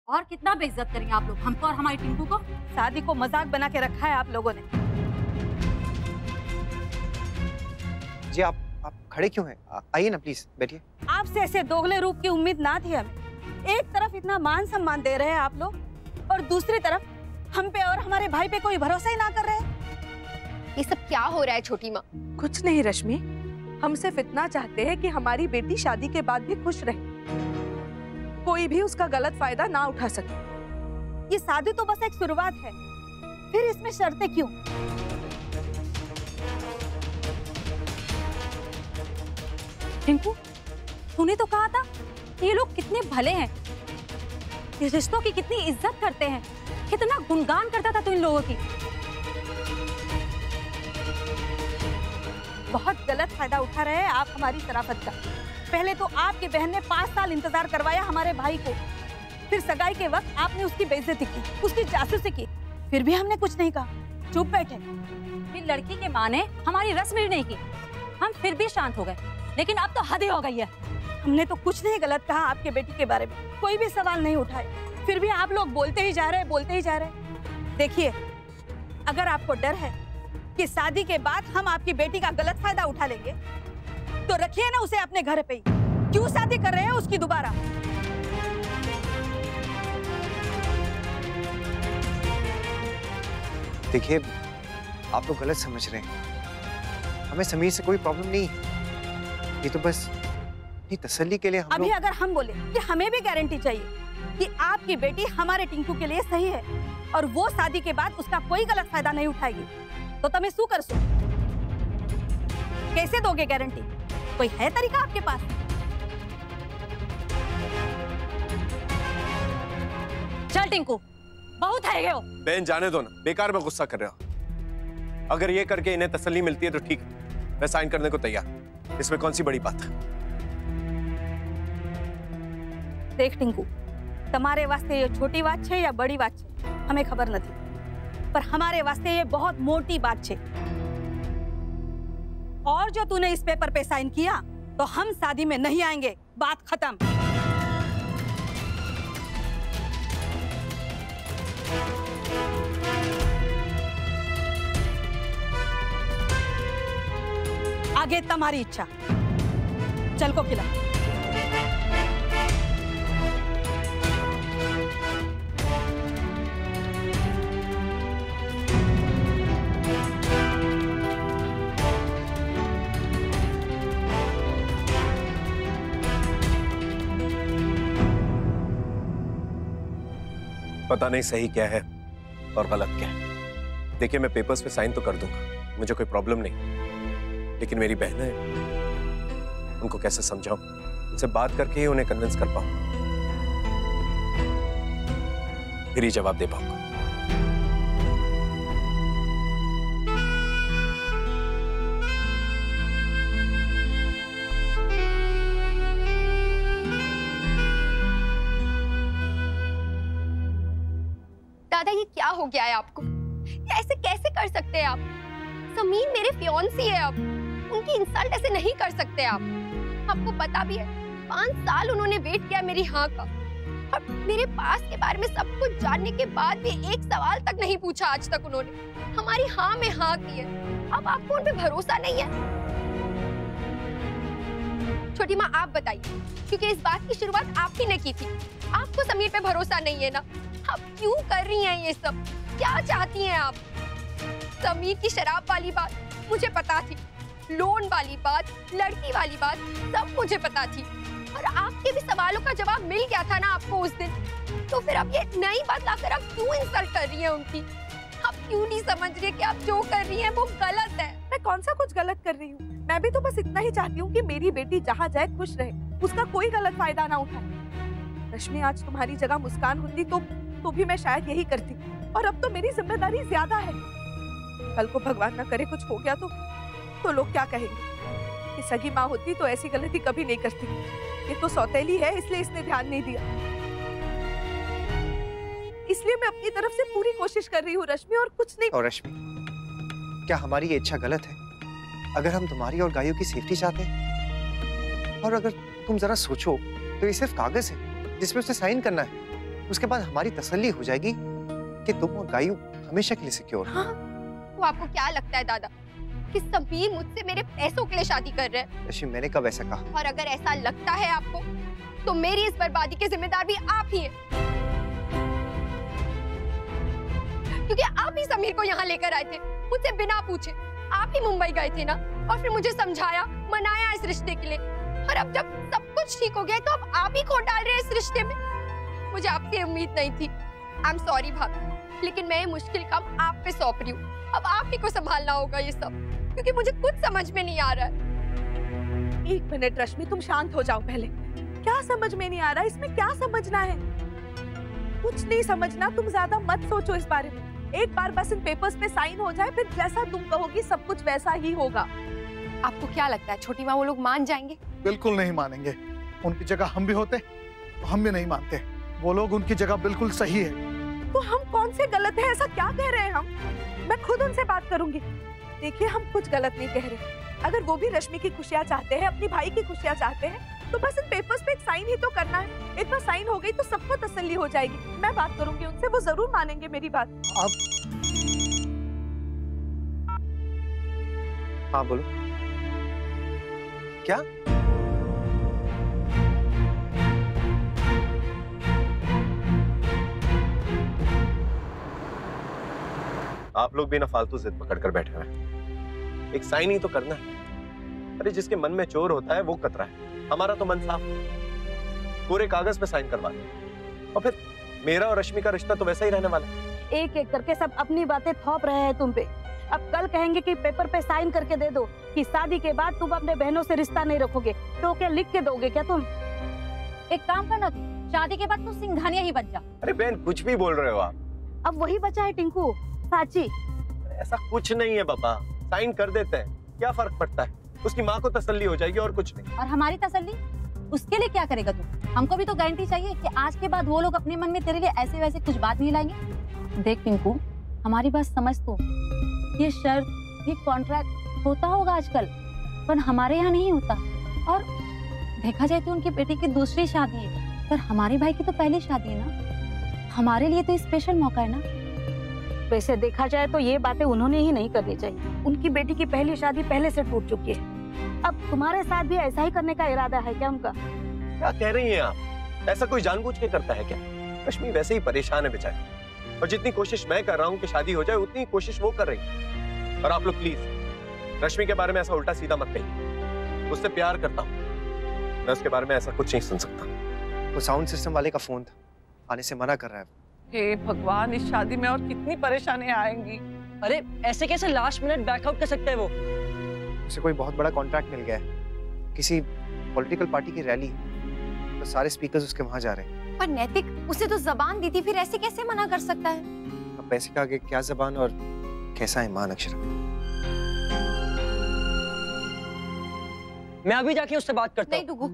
और कितना बेइज्जत करेंगे आप लोग हमको और हमारी टिंकू को? शादी को मजाक बना के रखा है आप लोगों ने। जी आप खड़े क्यों हैं? आइए ना प्लीज, बैठिए। आपसे ऐसे दोगले रूप की उम्मीद ना थी हमें। एक तरफ इतना मान सम्मान दे रहे हैं आप लोग और दूसरी तरफ हम पे और हमारे भाई पे कोई भरोसा ही ना कर रहे हैं। ये सब क्या हो रहा है छोटी माँ? कुछ नहीं रश्मि, हम सिर्फ इतना चाहते हैं कि हमारी बेटी शादी के बाद भी खुश रहे, कोई भी उसका गलत फायदा ना उठा सके। ये शादी तो बस एक शुरुआत है, फिर इसमें शर्तें क्यों? टिंकू, तूने तो कहा था ये लोग कितने भले हैं, इस रिश्तों की कितनी इज्जत करते हैं, कितना गुणगान करता था तू इन लोगों की। बहुत गलत फायदा उठा रहे हैं आप हमारी शराफत का। पहले तो आपकी बहन ने 5 साल इंतजार करवाया हमारे भाई को, फिर सगाई के वक्त आपने उसकी बेइज्जती की, उसकी जासूसी की, फिर भी हमने कुछ नहीं कहा, चुप बैठे। फिर लड़की के माँ ने हमारी रस्म भी नहीं की, हम फिर भी शांत हो गए, लेकिन अब तो हद ही हो गई है। हमने तो कुछ नहीं गलत कहा आपके बेटी के बारे में, कोई भी सवाल नहीं उठाए, फिर भी आप लोग बोलते ही जा रहे। देखिए, अगर आपको डर है कि शादी के बाद हम आपकी बेटी का गलत फायदा उठा लेंगे, तो रखिए ना उसे अपने घर पे ही। क्यों शादी कर रहे हैं उसकी दोबारा? देखिए, आप लोग गलत समझ रहे हैं। हमें समीर से कोई प्रॉब्लम नहीं, ये तो बस ये तसल्ली के लिए हम अभी अगर हम बोले कि हमें भी गारंटी चाहिए कि आपकी बेटी हमारे टिंकू के लिए सही है और वो शादी के बाद उसका कोई गलत फायदा नहीं उठाएगी, तो तमें शू करशो? कैसे दोगे गारंटी? कोई है तरीका आपके पास? चल टिंकू, बहुत है हो। बहन जाने दो ना, बेकार में गुस्सा कर रहे हो। अगर ये करके इन्हें तसल्ली मिलती है तो ठीक है, मैं साइन करने को तैयार, इसमें कौन सी बड़ी बात है। देख टिंकू, तुम्हारे वास्ते ये छोटी बात है या बड़ी बात है हमें खबर नहीं, पर हमारे वास्ते ये बहुत मोटी बात है। और जो तूने इस पेपर पे साइन किया तो हम शादी में नहीं आएंगे, बात खत्म। आगे तुम्हारी इच्छा, चल को खिला। पता नहीं सही क्या है और गलत क्या है। देखिए, मैं पेपर्स पे साइन तो कर दूंगा, मुझे कोई प्रॉब्लम नहीं, लेकिन मेरी बहन है, उनको कैसे समझाऊं? उनसे बात करके ही उन्हें कन्विंस कर पाऊं, फिर ही जवाब दे पाऊंगा। दादा, ये क्या हो गया है आपको? ऐसे कैसे कर सकते हैं आप? समीर मेरे फियांसी है, अब उनकी इंसल्ट ऐसे नहीं कर सकते आप। आपको पता भी है 5 साल उन्होंने वेट किया मेरी हाँ का, और मेरे पास के बारे में सब कुछ जानने के बाद भी एक सवाल तक नहीं पूछा आज तक उन्होंने। हमारी हाँ में हाँ की है, अब आपको उन पे भरोसा नहीं है? छोटी माँ आप बताइए, क्योंकि इस बात की शुरुआत आप ही ने की थी। आपको समीर पे भरोसा नहीं है ना? आप क्यों कर रही हैं ये सब? क्या चाहती हैं आप? समीर की शराब वाली बात मुझे पता थी, लोन वाली बात, लड़की वाली बात, सब मुझे पता थी, और आपके भी सवालों का जवाब मिल गया था ना आपको उस दिन। तो फिर अब ये नई बात लाकर आप क्यों इंसल्ट कर रही हैं उनकी? आप क्यों नहीं समझ रही कि आप जो कर रही हैं वो गलत है? मैं कौन सा कुछ गलत कर रही हूँ? मैं भी तो बस इतना ही चाहती हूँ कि मेरी बेटी जहाँ जाए खुश रहे, उसका कोई गलत फायदा ना उठाए। रश्मि, आज तुम्हारी जगह मुस्कान होती तो भी मैं शायद यही करती, और अब तो मेरी जिम्मेदारी ज्यादा है। कल को भगवान ना करे कुछ हो गया तो लोग क्या कहेंगे कि सगी माँ होती तो ऐसी गलती कभी नहीं करती। ये तो सौतेली है, इसलिए इसने ध्यान नहीं दिया। इसलिए मैं अपनी तरफ से पूरी कोशिश कर रही हूँ रश्मि, और कुछ नहीं। और रश्मि, क्या हमारी ये इच्छा गलत है? अगर हम तुम्हारी और गायों की सेफ्टी चाहते हैं, और अगर तुम जरा सोचो तो ये सिर्फ कागज है जिसमें उसे साइन करना है। उसके बाद हमारी तसल्ली हो जाएगी कि तुम और गायू हमेशा के लिए सिक्योर। हाँ? तो आपको क्या लगता है दादा कि समीर मुझसे मेरे पैसों के लिए शादी कर रहे हैं? रश्मि, मैंने कब ऐसा कहा? और अगर ऐसा लगता है आपको तो मेरी इस बर्बादी के जिम्मेदार भी आप ही हैं। क्योंकि आप ही समीर को यहाँ लेकर आए थे, मुझसे बिना पूछे। आप ही मुंबई गए थे ना, और फिर मुझे समझाया, मनाया इस रिश्ते के लिए। और अब जब सब कुछ ठीक हो गया तो अब आप ही खोट डाल रहे हैं इस रिश्ते में। मुझे आपसे उम्मीद नहीं थी। आई एम सॉरी भाभी, लेकिन मैं ये मुश्किल काम आप पे सौंप रही हूँ। अब आप ही को संभालना होगा ये सब, क्योंकि मुझे कुछ समझ में नहीं आ रहा है। 1 मिनट रश्मि, तुम शांत हो जाओ पहले। क्या समझ में नहीं आ रहा? इसमें क्या समझना है? कुछ नहीं समझना, तुम ज्यादा मत सोचो इस बारे में। एक बार बस इन पेपर्स पे साइन हो जाए, फिर जैसा तुम कहोगी सब कुछ वैसा ही होगा। आपको क्या लगता है छोटी माँ वो लोग मान जाएंगे? बिल्कुल नहीं मानेंगे। उनकी जगह हम भी होते तो हम भी नहीं मानते। वो लोग उनकी जगह बिल्कुल सही है। तो हम कौन से गलत है? ऐसा क्या कह रहे हैं हम? मैं खुद उनसे बात करूंगी। देखिए, हम कुछ गलत नहीं कह रहे। अगर वो भी रश्मि की खुशियाँ चाहते हैं, अपनी भाई की खुशियाँ चाहते हैं, तो बस इन पेपर्स पे एक साइन ही तो करना है। एक बार साइन हो गई तो सबको तसल्ली हो जाएगी। मैं बात करूंगी उनसे, वो जरूर मानेंगे मेरी बात। हाँ बोलो, क्या? आप लोग भी ना फालतू जिद पकड़ कर बैठे हुए हैं। एक साइन ही तो करना है। अरे जिसके मन में चोर होता है वो कतरा है। हमारा तो मन साफ, पूरे कागज पे साइन करवा दें। और फिर मेरा और रश्मि का रिश्ता तो वैसा ही रहने वाला है। एक एक करके सब अपनी बातें थोप रहे हैं तुम पे। अब कल कहेंगे कि पेपर पे साइन करके दे दो कि शादी के बाद तुम अपने बहनों से रिश्ता नहीं रखोगे, तो क्या लिख के दोगे क्या तुम? एक काम करना, तू शादी के बाद तू सिंघानिया ही बन जा। अरे बहन, कुछ भी बोल रहे हो आप। अब वही बचा है टिंकू, साची। ऐसा कुछ नहीं है पापा, साइन कर देते हैं, क्या फर्क पड़ता है? उसकी माँ को तसल्ली हो जाएगी और कुछ नहीं। और हमारी तसल्ली, उसके लिए क्या करेगा तू? हमको भी तो गारंटी चाहिए कि आज के बाद वो लोग अपने मन में तेरे लिए ऐसे वैसे कुछ बात नहीं लाएंगे। देख पिंकू, हमारी बात समझ तो, ये शर्त, ये कॉन्ट्रैक्ट होता होगा आजकल, पर हमारे यहाँ नहीं होता। और देखा जाए तो उनकी बेटी की दूसरी शादी है, पर हमारे भाई की तो पहली शादी है ना। हमारे लिए तो स्पेशल मौका है ना। वैसे देखा जाए तो ये बातें उन्होंने ही नहीं करनी चाहिए। उनकी बेटी की पहली शादी पहले से टूट चुकी है। अब तुम्हारे साथ भी ऐसा ही करने का इरादा है क्या उनका? क्या कह रही हैं आप? ऐसा कोई जानबूझ के करता है क्या? रश्मि वैसे ही परेशान है बेचारी, और जितनी कोशिश मैं कर रहा हूँ कि शादी हो जाए, उतनी कोशिश वो कर रही है। और आप लोग प्लीज रश्मि के बारे में ऐसा उल्टा सीधा मत कहिए। उससे प्यार करता हूँ मैं, उसके बारे में ऐसा कुछ नहीं सुन सकता। वो साउंड सिस्टम वाले का फोन था, आने से मना कर रहा है। हे भगवान, इस शादी में और कितनी परेशानियां आएंगी। अरे ऐसे कैसे लास्ट मिनट बैकआउट कर सकते हैं वो? उसे कोई बहुत बड़ा कॉन्ट्रैक्ट मिल गया है, किसी पॉलिटिकल पार्टी की रैली, तो सारे स्पीकर्स उसके वहां जा रहे हैं। पर नैतिक, उसे तो जबान दी थी, फिर ऐसे कैसे मना कर सकता है? अब पैसे का आगे क्या जबान और कैसा ईमान अक्षरा। मैं अभी जाके उससे बात करता हूँ। नहीं डुगू,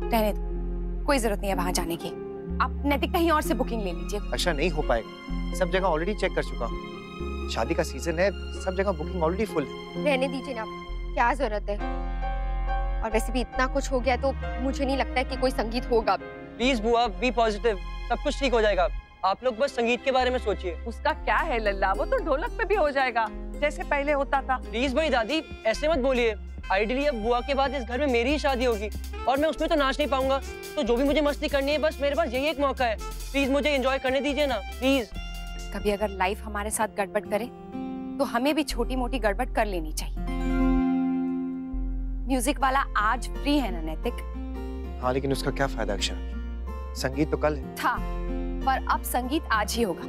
रहने दो, कोई जरूरत नहीं है वहां जाने की। आप नैतिक कहीं और से बुकिंग ले लीजिए। अच्छा, नहीं हो पाएगा, सब जगह ऑलरेडी चेक कर चुका हूँ। शादी का सीजन है, सब जगह बुकिंग ऑलरेडी फुल है। रहने दीजिए ना, क्या जरूरत है? और वैसे भी इतना कुछ हो गया तो मुझे नहीं लगता है कि कोई संगीत होगा। प्लीज बुआ, बी पॉजिटिव, सब कुछ ठीक हो जाएगा। आप लोग बस संगीत के बारे में सोचिए। उसका क्या है लल्ला, वो तो ढोलक पे भी हो जाएगा जैसे पहले होता था। प्लीज बड़ी दादी, ऐसे मत बोलिए। आइडियली अब बुआ के बाद इस घर में मेरी ही शादी होगी, और मैं उसमें तो नाच नहीं पाऊंगा। तो जो भी मुझे मस्ती करनी है, बस मेरे पास यही एक मौका है। प्लीज मुझे एंजॉय करने दीजिए ना, प्लीज। कभी अगर लाइफ हमारे साथ गड़बड़ करे तो हमें भी छोटी मोटी गड़बड़ कर लेनी चाहिए। म्यूजिक वाला आज फ्री है ना नैतिक? हाँ, लेकिन उसका क्या फायदा अक्षरा, संगीत तो कल है। था, पर अब संगीत आज ही होगा।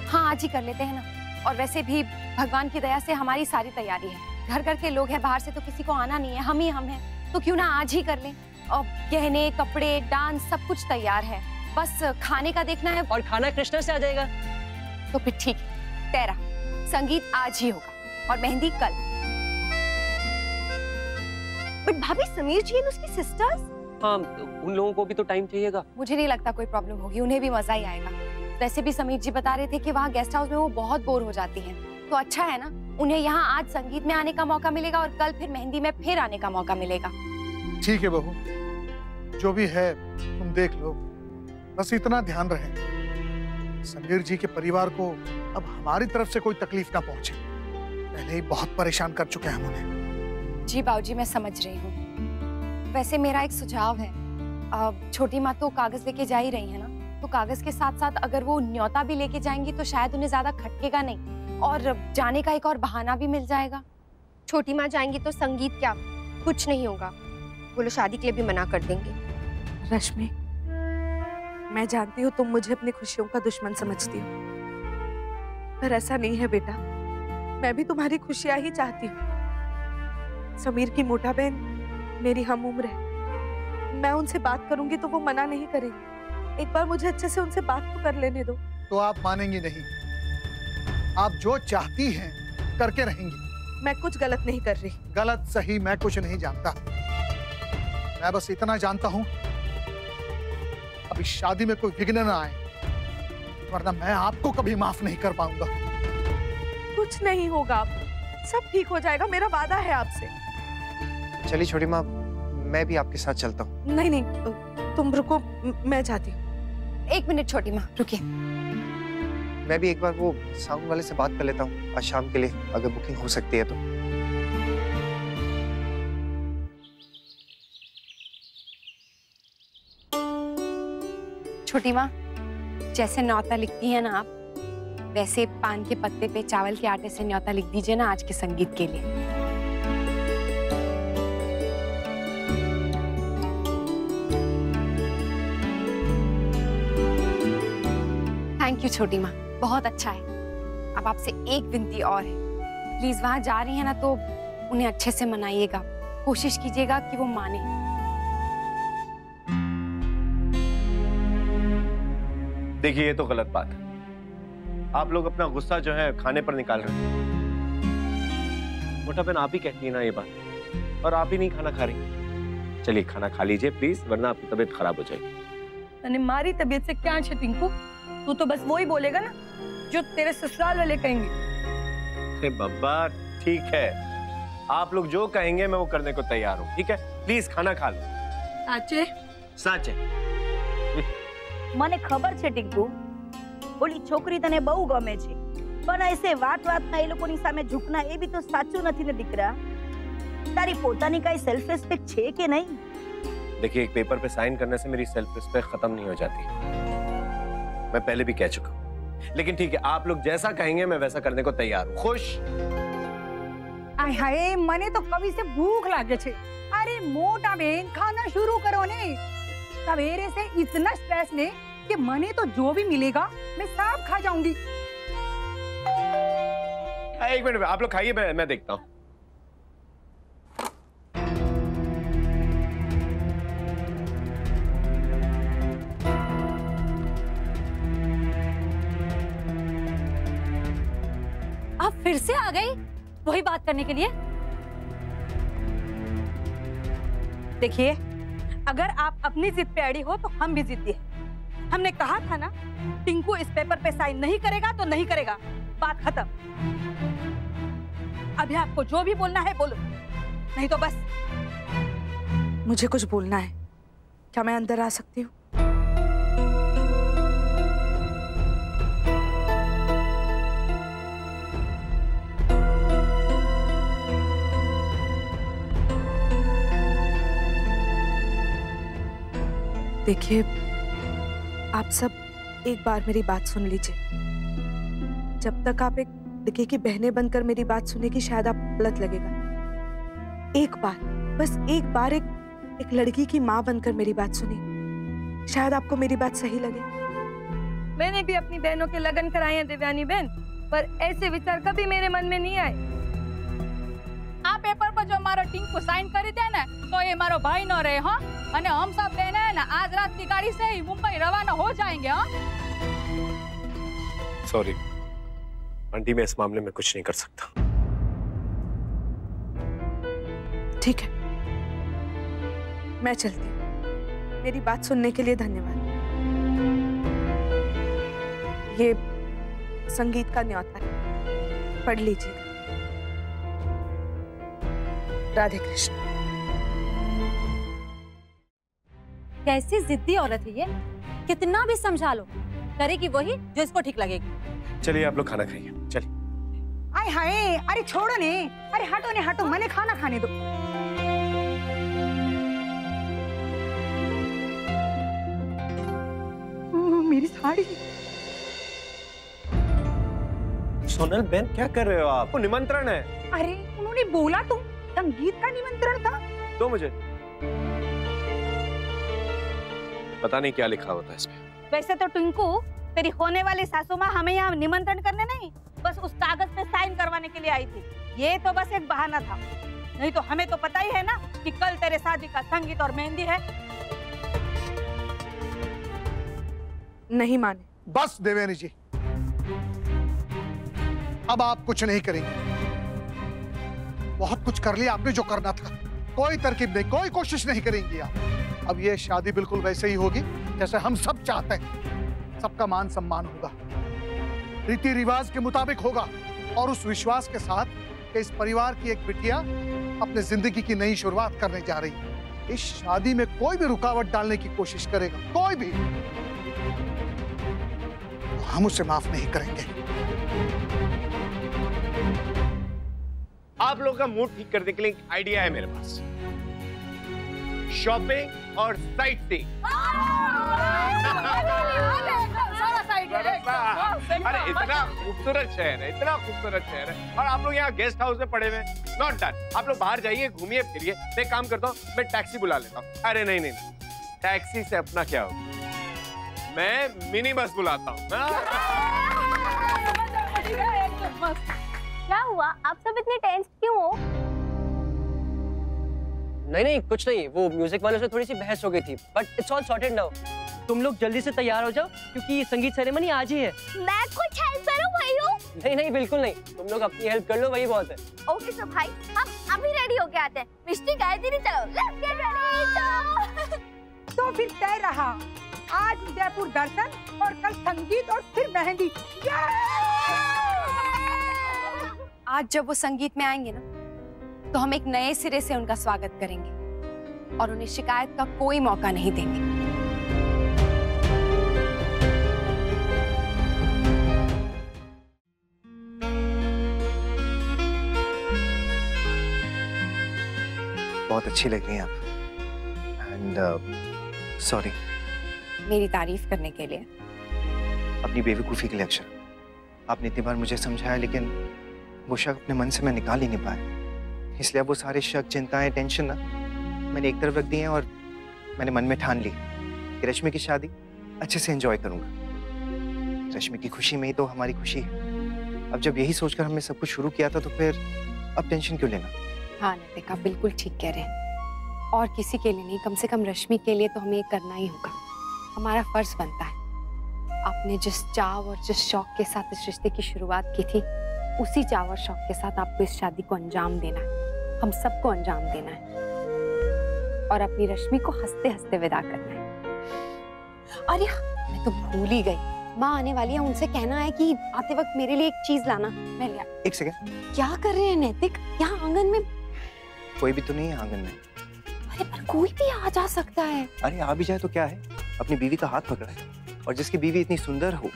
हाँ, आज ही कर लेते हैं ना। और वैसे भी भगवान की दया से हमारी सारी तैयारी है। घर घर के लोग हैं, बाहर से तो किसी को आना नहीं है, हम ही हम हैं। तो क्यों ना आज ही कर लें। और गहने, कपड़े, डांस सब कुछ तैयार है, बस खाने का देखना है। और खाना कृष्णा से आ जाएगा। तो फिर ठीक है, तेरा संगीत आज ही होगा और मेहंदी कल। बट भाभी, समीर जी एंड उसकी सिस्टर्स? हाँ, उन लोगों को भी तो टाइम चाहिएगा। मुझे नहीं लगता कोई प्रॉब्लम होगी, उन्हें भी मजा ही आएगा। वैसे भी समीर जी बता रहे थे कि वहाँ गेस्ट हाउस में वो बहुत बोर हो जाती हैं। तो अच्छा है ना, उन्हें यहाँ आज संगीत में आने का मौका मिलेगा और कल फिर मेहंदी में फिर आने का मौका मिलेगा। ठीक है बहू, जो भी है तुम देख लो, बस इतना ध्यान रहे समीर जी के परिवार को अब हमारी तरफ से कोई तकलीफ ना पहुंचे। पहले ही बहुत परेशान कर चुके हैं हम उन्हें। जी बाबूजी, मैं समझ रही हूँ। वैसे मेरा एक सुझाव है, छोटी माँ तो कागज लेके जा ही रही है ना, तो कागज के साथ साथ अगर वो न्योता भी लेके जाएंगी तो शायद उन्हें ज्यादा खटकेगा नहीं और जाने का एक और बहाना भी मिल जाएगा। छोटी माँ जाएंगी तो संगीत क्या, कुछ नहीं होगा, वो लोग शादी के लिए भी मना कर देंगे। रश्मि, मैं जानती हूँ तुम मुझे अपनी खुशियों का दुश्मन समझती हो, पर ऐसा नहीं है बेटा। मैं भी तुम्हारी खुशियां ही चाहती हूँ। समीर की मोटा बहन मेरी हम उम्र है, मैं उनसे बात करूंगी तो वो मना नहीं करेंगे। एक बार मुझे अच्छे से उनसे बात तो कर लेने दो। तो आप मानेंगी नहीं, आप जो चाहती हैं करके रहेंगी। मैं कुछ गलत नहीं कर रही। गलत सही मैं कुछ नहीं जानता, मैं बस इतना जानता हूं अभी शादी में कोई विघ्न ना आए, वरना मैं आपको कभी माफ नहीं कर पाऊंगा। कुछ नहीं होगा, सब ठीक हो जाएगा, मेरा वादा है आपसे। चलिए छोटी माँ, मैं भी आपके साथ चलता हूँ। नहीं नहीं, तुम रुको, मैं जाती हूँ। एक मिनट छोटी माँ, रुकिए। मैं भी एक बार वो साउंड वाले से बात कर लेता हूँ आज शाम के लिए, अगर बुकिंग हो सकती है तो। छोटी माँ, जैसे न्योता लिखती है ना आप, वैसे पान के पत्ते पे चावल के आटे से न्योता लिख दीजिए ना आज के संगीत के लिए। थैंक यू छोटी माँ, बहुत अच्छा है। अब आपसे एक विनती और है, प्लीज वहां जा रही है ना तो उन्हें अच्छे से मनाइएगा, कोशिश कीजिएगा कि वो माने। देखिए, ये तो गलत बात है। आप लोग अपना गुस्सा जो है खाने पर निकाल रहे हैं। मोटा बहन आप ही कहती है ना ये बात, और आप ही नहीं खाना खा रही। चलिए खाना खा लीजिए प्लीज, वरना आपकी तबीयत खराब हो जाएगी। अरे मारी तबीयत से क्या है टिंकू, तू तो बस वो ही बोलेगा ना जो तेरे ससुराल वाले कहेंगे। अरे बब्बा ठीक है, आप लोग जो कहेंगे मैं वो करने को तैयार हूँ। ठीक है, प्लीज खाना खा लो। साचे साचे મને ખબર છે ટીંકુ, ઓલી છોકરી તને બહુ ગમે છે, પણ એસે વાતમાં એ લોકોની સામે ઝૂકના એ બી તો સાચું નથી ને દીકરા। તારી પોતાની કાઈ સેલ્ફ રિસ્પેક્ટ છે કે નહીં? देखिए, एक पेपर पे साइन करने से मेरी सेल्फ रिस्पेक्ट खत्म नहीं हो जाती, मैं पहले भी कह चुका हूँ। लेकिन ठीक है, आप लोग जैसा कहेंगे मैं वैसा करने को तैयार हूँ। खुश? आय हाय, मने तो कभी से भूख लागे छे। अरे मोटा बहन, खाना शुरू करो ने। सवेरे से इतना स्ट्रेस ले कि मने तो जो भी मिलेगा मैं सब खा जाऊंगी। एक मिनट, आप लोग खाइए, मैं देखता हूँ। आप फिर से आ गई वही बात करने के लिए? देखिए, अगर आप अपनी जिद पे अड़ी हो तो हम भी जिद्दी हैं। हमने कहा था ना, टिंकू इस पेपर पे साइन नहीं करेगा तो नहीं करेगा, बात खत्म। अभी आपको जो भी बोलना है बोलो, नहीं तो बस। मुझे कुछ बोलना है, क्या मैं अंदर आ सकती हूँ? देखिए, आप सब एक बार मेरी बात सुन लीजिए। जब तक आप एक लड़के की बहनें बनकर मेरी बात सुनेगी शायद आपको गलत लगेगा। एक बार, बस एक बार एक लड़की की माँ बनकर मेरी बात सुनिए, शायद आपको मेरी बात सही लगे। मैंने भी अपनी बहनों के लगन कराए हैं देवयानी बहन, पर ऐसे विचार कभी मेरे मन में नहीं आए। आ पेपर पर जो मारो टिंकू साइन करी दे ना तो ये मारो भाई न रहे। हाँ, अने हम सब बहने है ना आज रात की गाड़ी से ही मुंबई रवाना हो जाएंगे। हाँ, सॉरी आंटी, मैं इस मामले में कुछ नहीं कर सकता। ठीक है, मैं चलती हूँ। मेरी बात सुनने के लिए धन्यवाद। ये संगीत का न्योता है, पढ़ लीजिएगा। राधे कृष्ण। कैसी जिद्दी औरत है ये, कितना भी समझा लो करेगी वही जो इसको ठीक लगेगी। चलिए आप लोग खाना खाइए, चलिए। आय हाय, अरे छोड़ो ने, अरे हटो ने हटो, मैंने खाना खाने दो। मेरी साड़ी। सोनल बहन क्या कर रहे हो आप? निमंत्रण है। अरे उन्होंने बोला तो संगीत का निमंत्रण था। दो मुझे। पता नहीं क्या लिखा होता है इसमें। वैसे तो टिंकू, तेरी होने वाली सासू माँ हमें यहाँ निमंत्रण करने नहीं, बस उस कागज पे साइन करवाने के लिए आई थी। ये तो बस एक बहाना था, नहीं तो हमें तो पता ही है ना कि कल तेरे शादी का संगीत और मेहंदी है। नहीं माने। बस देवयानी जी, अब आप कुछ नहीं करेंगे। बहुत कुछ कर लिया आपने जो करना था। कोई तरकीब नहीं, कोई कोशिश नहीं करेंगी आप। अब ये शादी बिल्कुल वैसे ही होगी जैसे हम सब चाहते हैं। सबका मान सम्मान होगा, रीति रिवाज के मुताबिक होगा, और उस विश्वास के साथ कि इस परिवार की एक बिटिया अपने जिंदगी की नई शुरुआत करने जा रही है। इस शादी में कोई भी रुकावट डालने की कोशिश करेगा, कोई भी, तो हम उसे माफ नहीं करेंगे। आप लोगों का मूड ठीक करने के लिए एक आइडिया है मेरे पास। शॉपिंग और साइट सीइंग। अरे इतना खूबसूरत शहर है, इतना खूबसूरत शहर है, और आप लोग यहाँ गेस्ट हाउस में पड़े हुए। Not done. आप लोग बाहर जाइए, घूमिए फिरिए। मैं काम करता हूँ, मैं टैक्सी बुला लेता हूँ। अरे नहीं नहीं, टैक्सी से अपना क्या होगा, मैं मिनी बस बुलाता हूँ। क्या हुआ, आप सब इतने टेंस क्यों हो? नहीं कुछ नहीं, वो म्यूजिक वाले से थोड़ी सी बहस हो गई थी, but it's all sorted now. तुम लोग जल्दी से तैयार हो जाओ क्योंकि संगीत सेरेमनी आज ही है। मैं कुछ हेल्प करूं भाई हूँ? नहीं बिल्कुल नहीं, तुम लोग अपनी हेल्प कर लो, वही बहुत है। ओके तो भाई हम अभी रेडी होके आते हैं। मिष्टी गायत्री चलो, लेट्स गेट रेडी। चलो। तो फिर तय रहा, आज उदयपुर दर्शन और कल संगीत और फिर मेहंदी। आज जब वो संगीत में आएंगे ना, तो हम एक नए सिरे से उनका स्वागत करेंगे और उन्हें शिकायत का कोई मौका नहीं देंगे। बहुत अच्छी लग रही हैं आप, एंड सॉरी। मेरी तारीफ करने के लिए? अपनी बेवकूफ़ी के लिए अक्षर, आपने इतनी बार मुझे समझाया, लेकिन वो शक अपने मन से मैं निकाल ही नहीं पाया। इसलिए अब वो सारे शक, चिंताएं, टेंशन ना मैंने एक तरफ रख दी हैं, और मैंने मन में ठान ली कि रश्मि की शादी अच्छे से एंजॉय करूंगा। रश्मि की खुशी में ही तो हमारी खुशी है। अब जब यही सोचकर हमने सब कुछ शुरू किया था, तो फिर अब टेंशन क्यों लेना? हाँ नैतिक, आप बिल्कुल ठीक कह रहे हैं। और किसी के लिए नहीं, कम से कम रश्मि के लिए तो हमें ये करना ही होगा। हमारा फर्ज बनता है। आपने जिस चाव और जिस शौक के साथ इस रिश्ते की शुरुआत की थी, उसी चाव और शौक के साथ आपको इस शादी को अंजाम देना है। हम सबको अंजाम देना है और अपनी रश्मि को हंसते हंसते विदा करना है। अरे मैं तो भूल ही गई, माँ आने वाली है, उनसे कहना है कि आते वक्त मेरे लिए एक चीज लाना। मैं लिया। एक सेकंड, क्या कर रहे हैं नैतिक? यहाँ आंगन में कोई भी तो नहीं है आंगन में। अरे पर कोई भी आ जा सकता है। अरे आ भी जाए तो क्या है, अपनी बीवी का हाथ पकड़ा है, और जिसकी बीवी इतनी सुंदर हो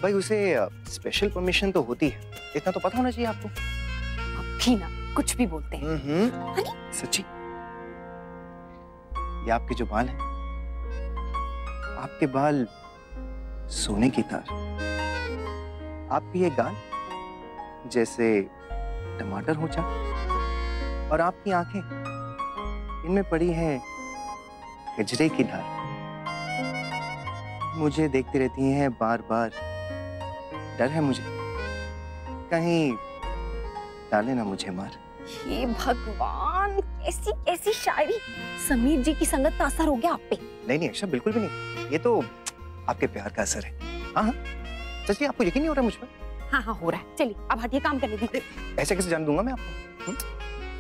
भाई, उसे स्पेशल परमिशन तो होती है। इतना तो पता होना चाहिए आपको। अब भी ना कुछ भी बोलते हैं। अरे सच्ची, ये आपके जो बाल हैं, आपके बाल सोने की तार, आपकी ये गाल जैसे टमाटर हो जाए, और आपकी आंखें, इनमें पड़ी है गजरे की धार। मुझे देखती रहती हैं बार बार, डर है मुझे कहीं डाले ना मुझे मार। हे भगवान, कैसी कैसी शायरी। समीर जी की संगत का असर हो गया आप पे? नहीं अक्षर, बिल्कुल भी नहीं, ये तो आपके प्यार का असर है। हाँ सच्ची, आपको यकीन नहीं हो रहा मुझ पर? हाँ हो रहा है। चलिए अब हटिए, काम करने दीजिए। ऐसे कैसे जान दूंगा मैं आपको?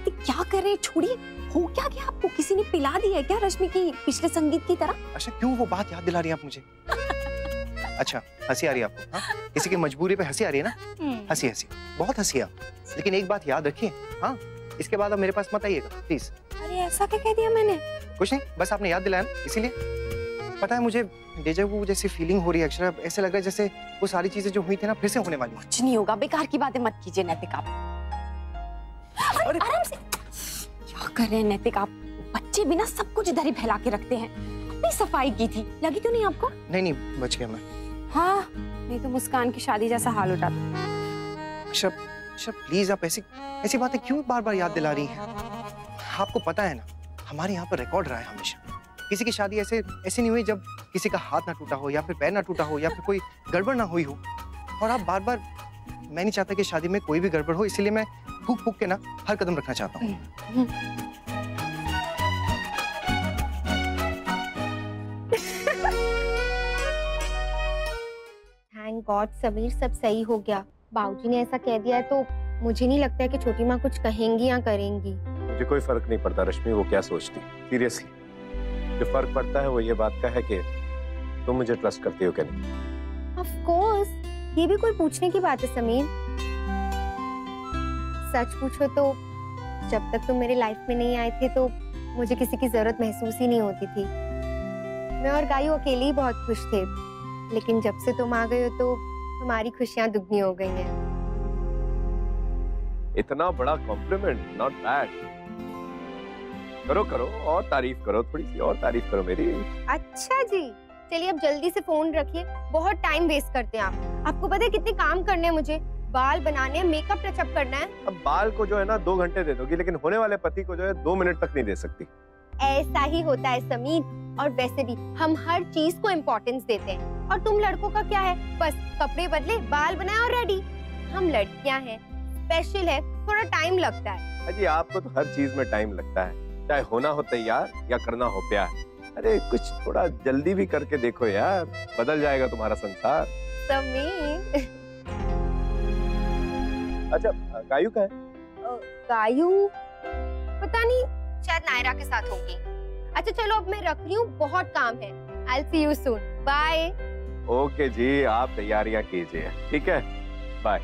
क्या कर रहे हैं, छोड़िए। हो क्या गया आपको? किसी ने पिला दी है क्या रश्मि की पिछले संगीत की तरह? अच्छा, क्यों वो बात याद दिला रही है आप मुझे? अच्छा, हंसी आ रही है आपको? हाँ? किसी की मजबूरी पे हंसी आ रही है ना? हंसी, बहुत हंसी आप। लेकिन एक बात याद रखिए, हाँ, इसके बाद अब मेरे पास मत आइएगा प्लीज। अरे ऐसा क्या कह दिया मैंने? कुछ नहीं, बस आपने याद दिलाया ना इसीलिए। पता है मुझे डेजा वू जैसी फीलिंग हो रही है अक्षरा, ऐसे लग रहा है जैसे वो सारी चीजें जो हुई थी ना फिर से होने वाली। कुछ नहीं होगा, बेकार की बातें मत कीजिए नैतिक आप। अरे आराम से। क्या कर रहे हैं नैतिक आप? बच्चे बिना सब कुछ इधर ही फैला के रखते हैं। अपनी सफाई की थी, लगी तो नहीं आपको? नहीं, बच गया मैं। हाँ, नहीं तो मुस्कान की शादी जैसा हाल हो जाता। अक्षरा प्लीज आप ऐसी बातें क्यों बार बार याद दिला रही हैं? आपको पता है ना हमारे यहाँ पर रिकॉर्ड रहा है हमेशा, किसी की शादी ऐसे नहीं हुई जब किसी का हाथ ना टूटा हो या फिर पैर ना टूटा हो या फिर कोई गड़बड़ ना हुई हो। और आप बार बार, मैं नहीं चाहता कि शादी में कोई भी गड़बड़ हो, इसलिए मैं फूक फूक के ना हर कदम रखना चाहता हूँ। थैंक गॉड समीर, सब सही हो गया। बाबूजी ने ऐसा कह दिया है तो मुझे नहीं लगता है कि छोटी माँ कुछ कहेंगी या करेंगी। मुझे कोई फर्क नहीं पड़ता रश्मि वो क्या सोचती, सीरियसली। जो फर्क पड़ता है वो ये बात का है कि तुम मुझे ट्रस्ट करती हो क्या नहीं। ऑफ कोर्स, ये भी कोई पूछने की बात है समीर। सच पूछो तो जब तक तुम मेरे लाइफ में नहीं आए थे तो मुझे किसी की जरूरत महसूस ही नहीं होती थी। मैं और गायू अकेले ही बहुत खुश थे, लेकिन जब से तुम आ गए हो तो हमारी खुशियां दुगनी हो गई हैं। इतना बड़ा कॉम्प्लीमेंट, नॉट बैड। करो करो और तारीफ करो, थोड़ी सी और तारीफ करो मेरी। अच्छा जी, चलिए अब जल्दी से फोन रखिए, बहुत टाइम वेस्ट करते हैं आप। आपको पता है कितने काम करने हैं मुझे? बाल बनाने, मेकअप टचअप करना है। अब बाल को जो है ना 2 घंटे दे दोगी, लेकिन होने वाले पति को जो है 2 मिनट तक नहीं दे सकती। ऐसा ही होता है समीर, और वैसे भी हम हर चीज को इम्पोर्टेंस देते हैं। और तुम लड़कों का क्या है, बस कपड़े बदले, बाल बनाए और रेडी। हम लड़कियां हैं, स्पेशल है, थोड़ा टाइम लगता है। अजी आपको तो हर चीज में टाइम लगता है, चाहे होना हो तैयार या करना हो प्यार। अरे कुछ थोड़ा जल्दी भी करके देखो यार, बदल जाएगा तुम्हारा संसार। समीर। अच्छा गायू का है? गायू पता नहीं, शायद नायरा के साथ होगी। अच्छा चलो अब मैं रख रही हूँ, बहुत काम है। I'll see you soon. Bye. Okay जी, आप तैयारियां कीजिए, ठीक है, बाय।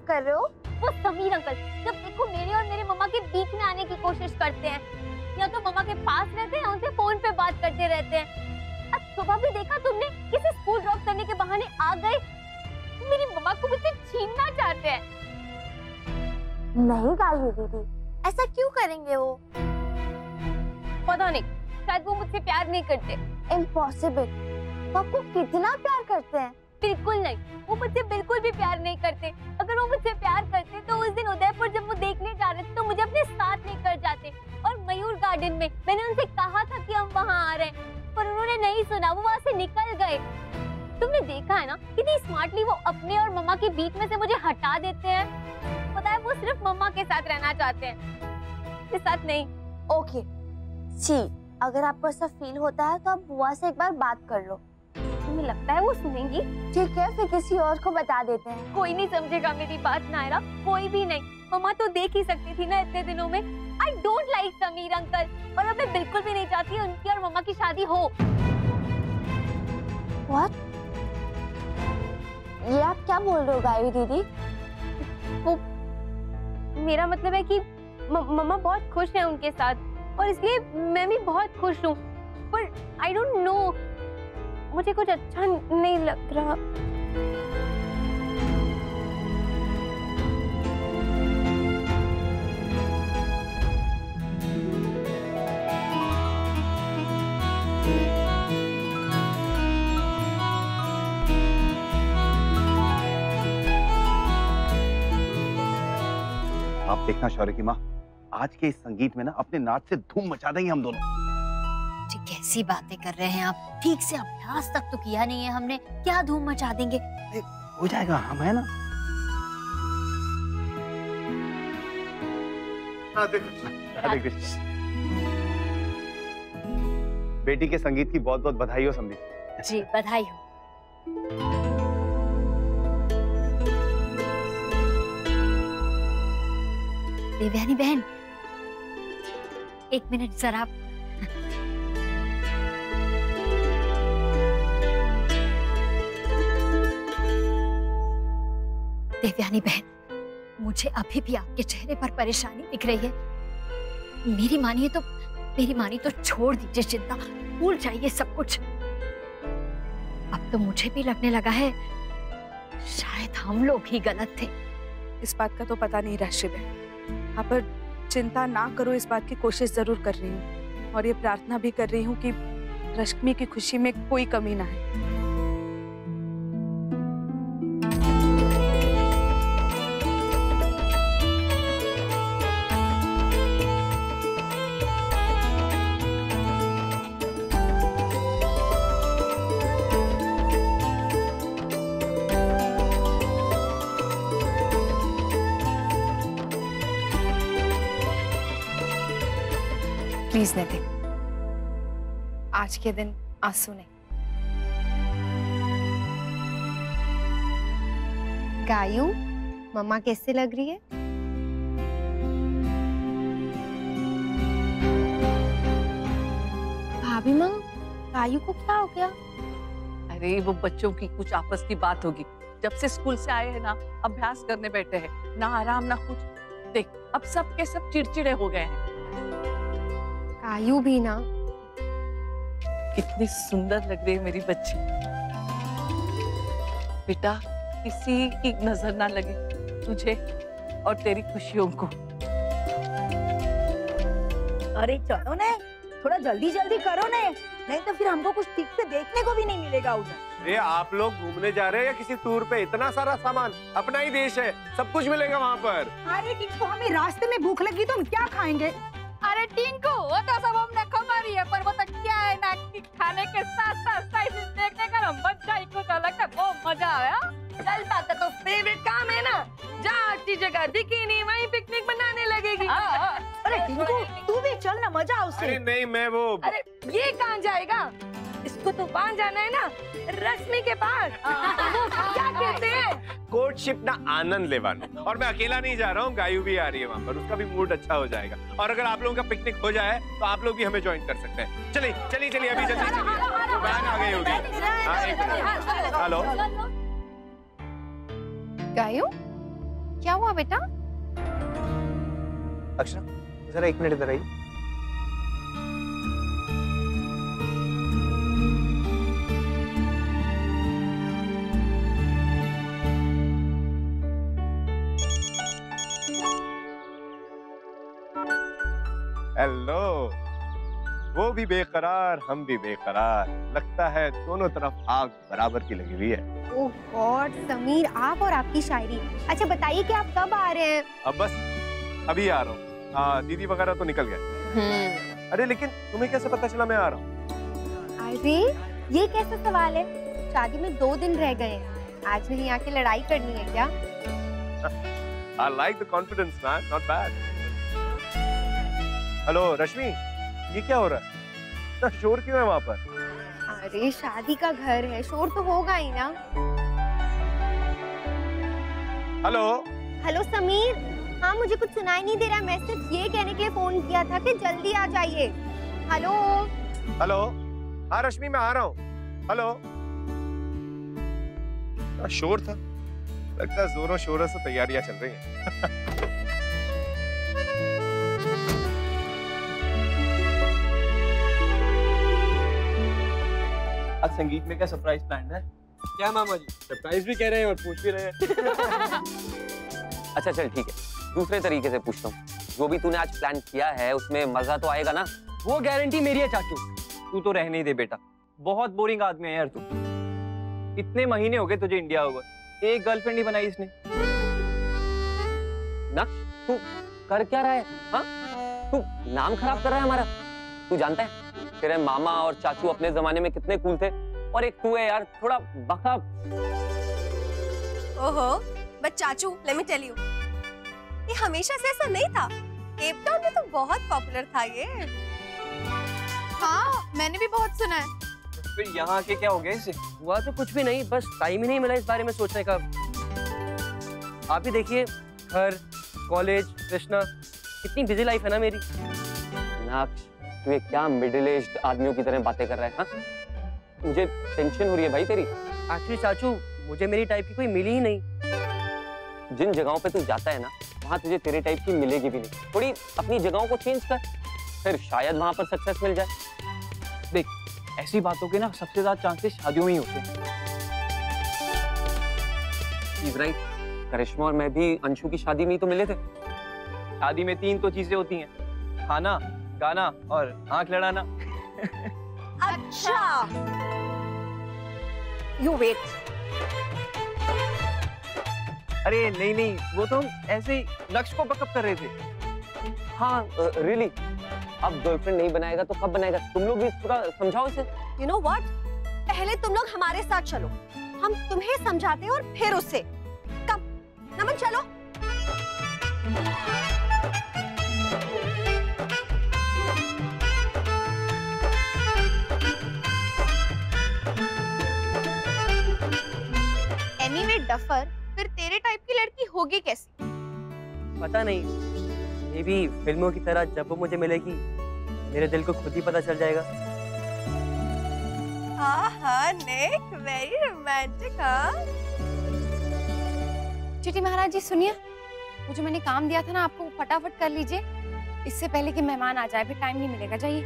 कर रहे हो? वो समीर अंकल जब देखो मेरे और मेरे मम्मा के बीच में आने की कोशिश करते हैं, या तो मम्मा के पास रहते हैं, उनसे फोन पे बात करते रहते हैं। आज सुबह भी देखा तुमने, किसी स्कूल ड्रॉप करने के बहाने आ गए, मेरी मम्मा को मुझसे छीनना चाहते हैं। नहीं गायू दीदी, ऐसा क्यों करेंगे वो? पता नहीं, शायद वो मुझसे प्यार नहीं करते। इम्पॉसिबल, वो आपको कितना प्यार करते हैं? बिल्कुल नहीं, वो मुझसे बिल्कुल भी प्यार नहीं करते। अगर वो मुझसे प्यार करते तो उस दिन उदयपुर जब वो देखने जा रहे थे तो मुझे अपने साथ लेकर जाते, और मयूर गार्डन में मैंने उनसे कहा था कि हम वहाँ आ रहे हैं, पर उन्होंने नहीं सुना, वो वहाँ से निकल गए। तुमने देखा है ना कितनी स्मार्टली वो अपने और मम्मा के बीच में से मुझे हटा देते हैं। पता है वो सिर्फ मम्मा के साथ रहना चाहते हैं, मेरे साथ नहीं। ओके जी, अगर आपको ऐसा फील होता है तो आप बुआ से एक बार बात कर लो। तुम्हें लगता है वो सुनेंगी? ठीक है, फिर किसी और को बता देते हैं। कोई नहीं समझेगा मेरी बात नायरा, कोई भी नहीं। मम्मा तो देख ही सकती थी ना इतने दिनों में। I don't like Sameer uncle, और अब मैं बिल्कुल भी नहीं चाहती उनकी और मम्मा की शादी हो। What? ये आप क्या बोल रहे हो गायू दीदी? वो मेरा मतलब है कि मम्मा बहुत खुश है उनके साथ, और इसलिए मैं भी बहुत खुश हूँ, पर आई डोंट नो, मुझे कुछ अच्छा नहीं लग रहा। आप देखना शौर्य की माँ, आज के इस संगीत में ना अपने नाच से धूम मचा देंगे हम दोनों। कैसी बातें कर रहे हैं आप? ठीक से अभ्यास तक तो किया नहीं है हमने, क्या धूम मचा देंगे? हो जाएगा, हम है ना। राधे कृष्ण। राधे कृष्ण। बेटी के संगीत की बहुत बहुत बधाई हो समधी। जी बधाई हो। देवयानी बहन, एक मिनट जरा। देवयानी बहन, मुझे अभी भी आपके चेहरे पर परेशानी दिख रही है। मेरी मानिए तो छोड़ दीजिए चिंता, भूल जाइए सब कुछ। अब तो मुझे भी लगने लगा है शायद हम लोग ही गलत थे। इस बात का तो पता नहीं राशि बहन, हाँ पर चिंता ना करो, इस बात की कोशिश जरूर कर रही हूँ और ये प्रार्थना भी कर रही हूँ कि रश्मि की खुशी में कोई कमी ना है। प्लीज नितिन, आज के दिन आंसू नहीं। गायू, मम्मा कैसे लग रही है? भाभी माँ, गायू को क्या हो गया? अरे वो बच्चों की कुछ आपस की बात होगी। जब से स्कूल से आए हैं ना, अभ्यास करने बैठे हैं, ना आराम ना कुछ। देख अब सब के सब चिड़चिड़े हो गए हैं। गायू भी ना। कितनी सुंदर लग रही है मेरी बच्ची। बेटा, किसी की नजर ना लगे तुझे और तेरी खुशियों को। अरे चलो ने, थोड़ा जल्दी जल्दी करो ने, नहीं तो फिर हमको कुछ ठीक से देखने को भी नहीं मिलेगा उधर। ये आप लोग घूमने जा रहे हैं या किसी टूर पे? इतना सारा सामान, अपना ही देश है, सब कुछ मिलेगा वहाँ पर। अरे टिंकू, हमें रास्ते में भूख लगी तो हम क्या खाएंगे? अरे टिंकू, वो तो सब हमने खमारी है, पर वो तो क्या है ना कि खाने के साथ साथ साइज देखने का ना मजा ही कुछ अलग है। बहुत मजा आया। चल पाता तो फेवरेट काम है ना, जहाँ अच्छी जगह दिखी नहीं वहीं पिकनिक बनाने लगेगी। अरे टिंकू, तू भी चल ना, मजा आ उससे। अरे नहीं, मैं वो। अरे ये कहाँ जाएगा? इसको तो वहाँ जाना है ना, रश्मि के पास। क्या कहते हैं? कोर्टशिप ना आनंद लेवानो। और मैं अकेला नहीं जा रहा हूँ, गायू भी आ रही है वहाँ पर, उसका भी मूड अच्छा हो जाएगा। और अगर आप लोगों का पिकनिक हो जाए तो आप लोग भी हमें ज्वाइन कर सकते हैं। चलिए चलिए चलिए, अभी जल्दी चलिए, वैन आ गई होगी। हाँ, एक मिनट। हेलो गायू, क्या हुआ बेटा? अक्षरा, जरा एक मिनट इधर आइए। हेलो। वो भी बेकरार, हम भी बेकरार, लगता है दोनों तरफ आग बराबर की लगी हुई है। ओह गॉड समीर, आप और आपकी शायरी। अच्छा बताइए कि आप कब आ रहे हैं? अब बस अभी आ रहा हूँ। हाँ, दीदी वगैरह तो निकल गए। अरे लेकिन तुम्हें कैसे पता चला मैं आ रहा हूँ? अरे ये कैसा सवाल है? शादी में 2 दिन रह गए हैं, आज नहीं आके लड़ाई करनी है क्या? I like the confidence, man. Not bad. Hello Rashmi, ये क्या हो रहा है? इतना शोर क्यों है वहाँ पर? अरे शादी का घर है, शोर तो होगा ही ना। हेलो हेलो समीर, हाँ मुझे कुछ सुनाई नहीं दे रहा है। मैं सिर्फ ये कहने के लिए फोन किया था कि जल्दी आ जाइए। हेलो हेलो, हाँ रश्मि मैं आ रहा हूँ। हेलो, क्या शोर था? लगता है जोरों शोरों से तैयारियां चल रही हैं। आज संगीत में क्या सरप्राइज प्लान है? क्या मामा जी, सरप्राइज भी कह रहे हैं और पूछ भी रहे हैं। अच्छा चल ठीक है, दूसरे तरीके से पूछता हूँ। जो भी तूने आज प्लान किया है उसमें मजा तो आएगा ना? वो गारंटी मेरी है चाचू। तू तो रहने ही दे बेटा, बहुत बोरिंग आदमी है यार तू। इतने महीने हो गए तुझे इंडिया हुआ, एक गर्लफ्रेंड ही बनाई इसने ना। तू कर क्या रहा है? हाँ, तू नाम खराब कर रहा है हमारा। तू जानता है तेरे मामा और चाचू अपने जमाने में कितने कूल थे, और एक तू है यार थोड़ा बका। ओहो, बट चाचू, लेट मी टेल यू, ये हमेशा से ऐसा नहीं था। केप टाउन में तो बहुत पॉपुलर था ये। हाँ, मैंने भी बहुत सुना है। फिर यहाँ आके क्या हो गया इसे? हुआ तो कुछ भी नहीं, बस टाइम ही नहीं मिला इस बारे में सोचने का। आप ही देखिए, घर, कॉलेज, कृष्णा, कितनी बिजी लाइफ है ना मेरी। मीनाक्ष, तू ये क्या मिडिल एज्ड आदमियों की तरह बातें कर रहा है? हाँ, मुझे टेंशन हो रही है भाई तेरी। एक्चुअली चाचू, मुझे मेरी टाइप की कोई मिली ही नहीं। जिन जगहों पे तू जाता है ना, वहाँ तुझे तेरे टाइप की मिलेगी भी नहीं। थोड़ी अपनी जगहों को चेंज कर, फिर शायद वहाँ पर सक्सेस मिल जाए। देख, ऐसी बातों के ना सबसे ज्यादा चांसेस शादियों में ही होते हैं। He's right। करिश्मा और मैं भी अंशु की शादी में ही तो मिले थे। शादी में 3 तो चीजें होती हैं, खाना, गाना और आंख लड़ाना। अच्छा, यू वेट। अरे नहीं नहीं, वो तो हम ऐसे ही लक्ष्य को बकअप कर रहे थे। हाँ, रियली। अब गर्लफ्रेंड नहीं बनाएगा तो कब बनाएगा? तुम लोग भी थोड़ा समझाओ इसे। यू नो व्हाट, पहले तुम लोग हमारे साथ चलो, हम तुम्हें समझाते हैं और फिर उससे। कम, नमन चलो। एनीवे डफर, फिर तेरे टाइप की लड़की होगी कैसी? पता नहीं, ये भी फिल्मों की तरह जब वो मुझे मिलेगी मेरे दिल को खुद ही पता चल जाएगा। हाँ, निक, वेरी रोमांटिक। हाँ, चिट्ठी महाराज जी सुनिए, वो जो मैंने काम दिया था ना आपको, फटाफट कर लीजिए, इससे पहले कि मेहमान आ जाए, फिर टाइम नहीं मिलेगा। जाइए।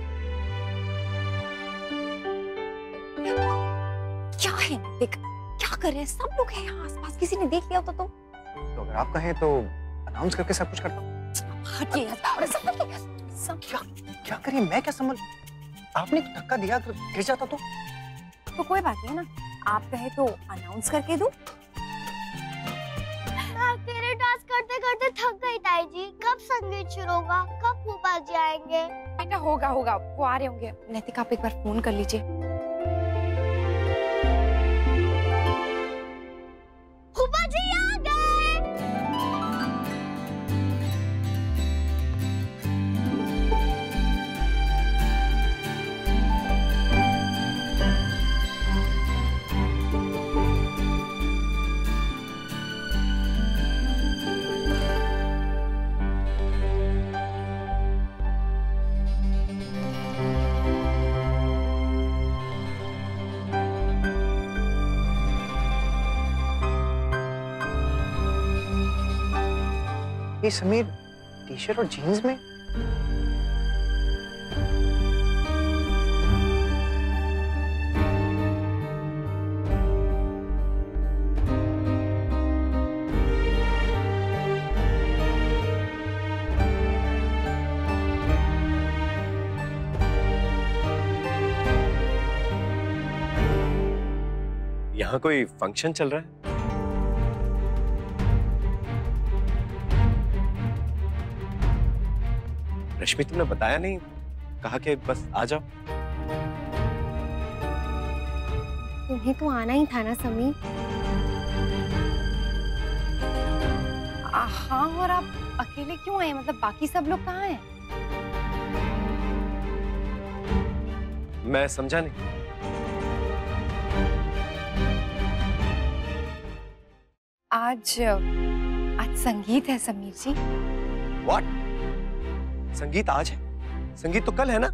क्या है देख, क्या कर रहे हैं सब लोग हैं यहाँ आसपास, किसी ने देख लिया होता तो अगर आप कहें तो अनाउंस करके सब कुछ करता हूँ। हटिए यहाँ से। सब क्या करिए, मैं क्या संभल? आपने धक्का दिया, अगर गिर जाता तो कोई बात नहीं है ना, आप कहे तो अनाउंस करके दूं। अकेले डांस करते करते थक गई ताई जी। कब संगीत शुरू होगा? कब फूफा जी आएंगे? बेटा होगा, वो आ रहे होंगे। नैतिक, आप एक बार फोन कर लीजिए। फूफा जी आ गए। ये समीर टी शर्ट और जीन्स में? यहाँ कोई फंक्शन चल रहा है? रश्मि, तुमने बताया नहीं, कहा कि बस आ जाओ। तुम्हें तो आना ही था ना समीर। हाँ, और आप अकेले क्यों आए? मतलब बाकी सब लोग कहाँ हैं? मैं समझा नहीं। आज संगीत है समीर जी। What? संगीत आज है? संगीत तो कल है ना?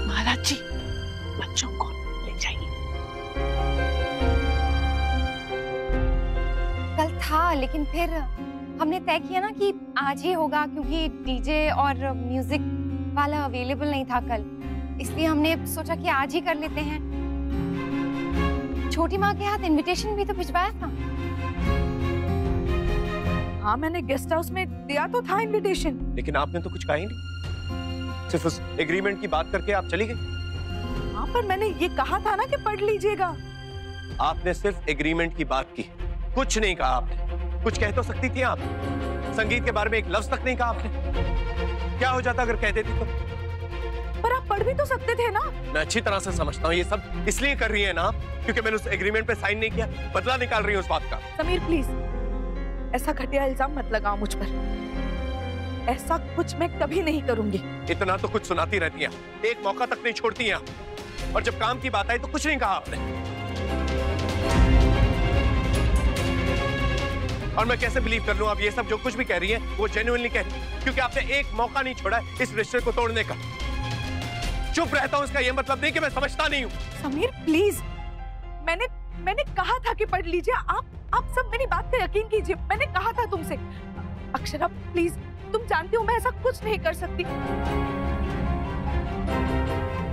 महाराज जी, बच्चों को ले जाइए। कल था, लेकिन फिर हमने तय किया ना कि आज ही होगा, क्योंकि डीजे और म्यूजिक वाला अवेलेबल नहीं था कल, इसलिए हमने सोचा कि आज ही कर लेते हैं। छोटी माँ के हाथ इनविटेशन भी तो भिजवाया था। हाँ, मैंने गेस्ट हाउस में दिया तो था इनविटेशन। लेकिन आपने तो कुछ कहा ही नहीं, सिर्फ उस एग्रीमेंट की बात करके आप चली गई। हाँ, पर मैंने ये कहा था ना कि पढ़ लीजिएगा। आपने सिर्फ एग्रीमेंट की बात की, कुछ नहीं कहा आपने। कुछ कह तो सकती थी आप, संगीत के बारे में एक लफ्ज तक नहीं कहा आपने। क्या हो जाता अगर कह देती तो? पर आप पढ़ भी तो सकते थे ना। मैं अच्छी तरह से समझता हूँ ये सब इसलिए कर रही है ना क्योंकि मैंने उस एग्रीमेंट पे साइन नहीं किया, बदला निकाल रही हूँ उस बात का। समीर प्लीज ऐसा घटिया इल्जाम मत लगाओ मुझ पर, ऐसा कुछ मैं कभी नहीं करूंगी। इतना तो कुछ सुनाती रहती हैं, एक मौका तक नहीं छोड़ती हैं, और जब काम की बात आई तो कुछ नहीं कहा आपने। और मैं कैसे बिलीव कर लूं आप ये सब जो कुछ भी कह रही हैं वो जेन्युइनली कह रही हैं, क्योंकि आपने एक मौका नहीं छोड़ा इस रिश्ते को तोड़ने का। चुप रहता हूं इसका ये मतलब नहीं कि मैं समझता नहीं हूं। समीर प्लीज, मैंने कहा था कि पढ़ लीजिए। आप सब मेरी बात का यकीन कीजिए, मैंने कहा था तुमसे। अक्षरा प्लीज, तुम जानती हो मैं ऐसा कुछ नहीं कर सकती।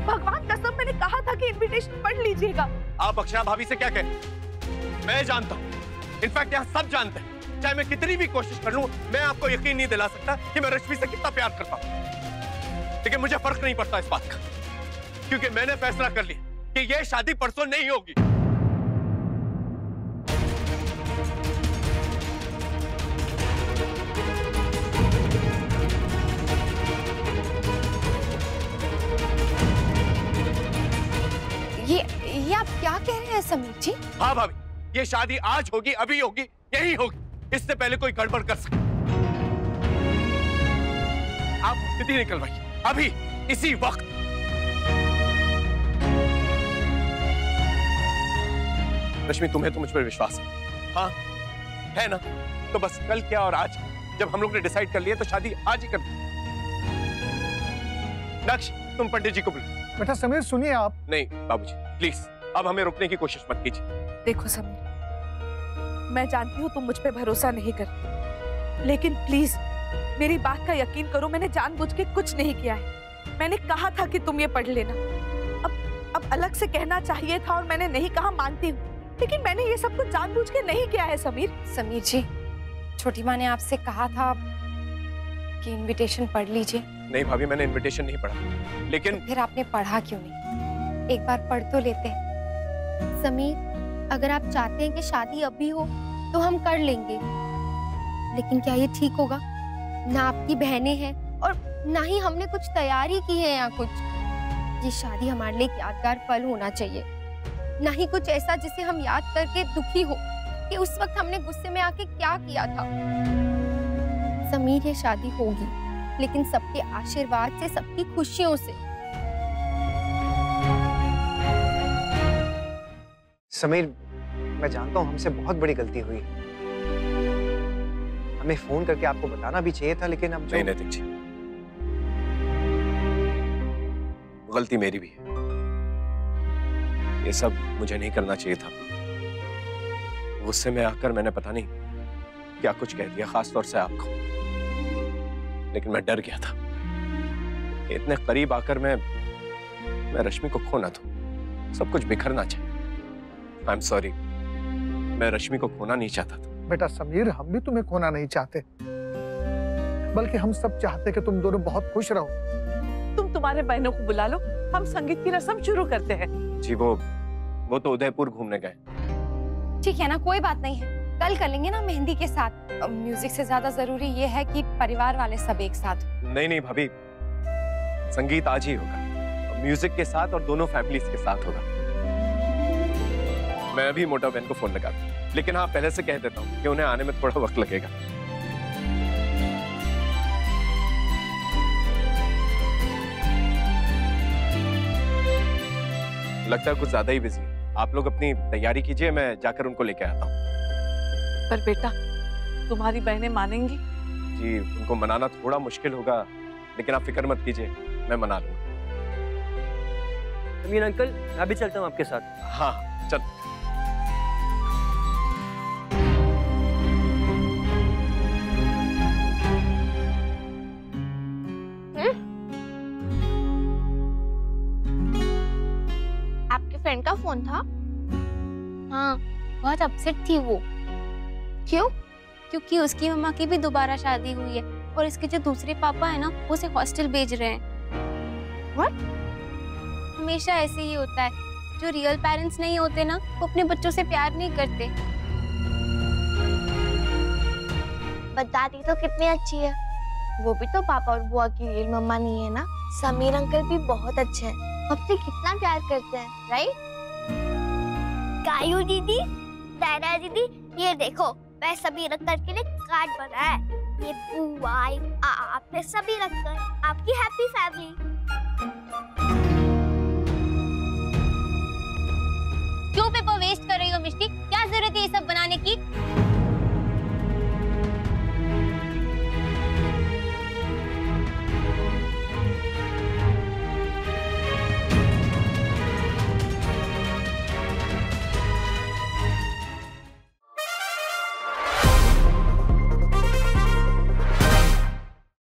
भगवान कसम, मैंने कहा था कि इनविटेशन पढ़ लीजिएगा। आप अक्षरा भाभी से क्या कहें? मैं जानता हूं, इनफैक्ट यहाँ सब जानते हैं। चाहे मैं कितनी भी कोशिश कर लूं, मैं आपको यकीन नहीं दिला सकता कि मैं रश्मि से कितना प्यार करता हूं। लेकिन मुझे फर्क नहीं पड़ता इस बात का, क्योंकि मैंने फैसला कर लिया कि यह शादी परसों नहीं होगी। ये आप क्या कह रहे हैं समीर जी? हाँ भाभी, ये शादी आज होगी, अभी होगी, यही होगी। इससे पहले कोई गड़बड़ कर सके। आप स्थिति निकलवाइए अभी, इसी वक्त। रश्मि, तुम्हें तो मुझ पर विश्वास है? हाँ है ना? तो बस कल क्या और आज, जब हम लोग ने डिसाइड कर लिया तो शादी आज ही कर दी। दक्ष, तुम पंडित जी को बुलाओ। बेटा समीर सुनिए आप। नहीं बाबूजी प्लीज, अब हमें रोकने की कोशिश मत कीजिए। देखो समीर, मैं जानती हूँ तुम मुझ पे भरोसा नहीं करती, लेकिन प्लीज मेरी बात का यकीन करो, मैंने जानबूझ के कुछ नहीं किया है। मैंने कहा था कि तुम ये पढ़ लेना। अब अलग से कहना चाहिए था और मैंने नहीं कहा, मानती हूँ, लेकिन मैंने ये सब कुछ जानबूझ के नहीं किया है समीर। समीर जी, छोटी माँ ने आपसे कहा था कि इनविटेशन पढ़ लीजिए। नहीं भाभी, मैंने इनविटेशन नहीं पढ़ा। लेकिन तो फिर आपने पढ़ा क्यों नहीं? एक बार पढ़ तो लेते। समीर, अगर आप चाहते हैं कि शादी अभी हो तो हम कर लेंगे, लेकिन क्या ये ठीक होगा? ना आपकी बहनें हैं और ना ही हमने कुछ तैयारी की है या कुछ। ये शादी हमारे लिए एक यादगार पल होना चाहिए, ना ही कुछ ऐसा जिसे हम याद करके दुखी हो कि उस वक्त हमने गुस्से में आके क्या किया था। समीर, ये शादी होगी, लेकिन सबके आशीर्वाद से, सबकी खुशियों से। समीर, मैं जानता हूँ हमसे बहुत बड़ी गलती हुई। हमें फोन करके आपको बताना भी चाहिए था, लेकिन अब जो... नहीं नैतिक जी, गलती मेरी भी है। ये सब मुझे नहीं करना चाहिए था। गुस्से में आकर मैंने पता नहीं क्या कुछ कह दिया, खास तौर से आपको। लेकिन मैं डर गया था, इतने करीब आकर मैं रश्मि को खो ना दूं, सब कुछ बिखरना चाहिए। आई एम सॉरी, मैं रश्मि को खोना नहीं चाहता था। बेटा समीर, हम भी तुम्हें खोना नहीं चाहते, बल्कि हम सब चाहते कि तुम दोनों बहुत खुश रहो। तुम तुम्हारे बहनों को बुला लो, हम संगीत की रस्म शुरू करते हैं। जी वो तो उदयपुर घूमने गए। ठीक है ना, कोई बात नहीं है, कल कर लेंगे ना मेहंदी के साथ। म्यूजिक से ज्यादा जरूरी ये है कि परिवार वाले सब एक साथ। नहीं भाभी, संगीत आज ही होगा, म्यूजिक के साथ और दोनों फैमिलीज के साथ होगा। मैं अभी मोटा बहन को फोन लगाता हूं, लेकिन हाँ पहले से कह देता हूँ कि उन्हें आने में थोड़ा वक्त लगेगा। लगता है कुछ ज्यादा ही बिजी है। आप लोग अपनी तैयारी कीजिए, मैं जाकर उनको लेके आता हूँ। पर बेटा, तुम्हारी बहनें मानेंगी? जी, उनको मनाना थोड़ा मुश्किल होगा, लेकिन आप फिक्र मत कीजिए, मैं मना लूंगा। अमीन अंकल, मैं भी चलता हूँ आपके साथ। हाँ चल। आपके फ्रेंड का फोन था? हाँ, बहुत अपसेट थी वो। क्यों? क्योंकि उसकी मम्मा की भी दोबारा शादी हुई है और इसके जो दूसरे पापा है ना, वो उसे हॉस्टल भेज रहे हैं। What? हमेशा ऐसे ही होता है, जो रियल पेरेंट्स नहीं होते ना, वो अपने बच्चों से प्यार नहीं करते। बताती तो कितनी अच्छी है, वो भी तो पापा और बुआ की रियल मम्मा नहीं है ना। समीर अंकल भी बहुत अच्छे हैं, हमसे कितना प्यार करते हैं, राइट? गायू दीदी, दादा दीदी, ये देखो मैं समीर अंकल के लिए कार्ड बनाया है। ये बुआ, आपने समीर अंकल, आपकी हैप्पी फैमिली।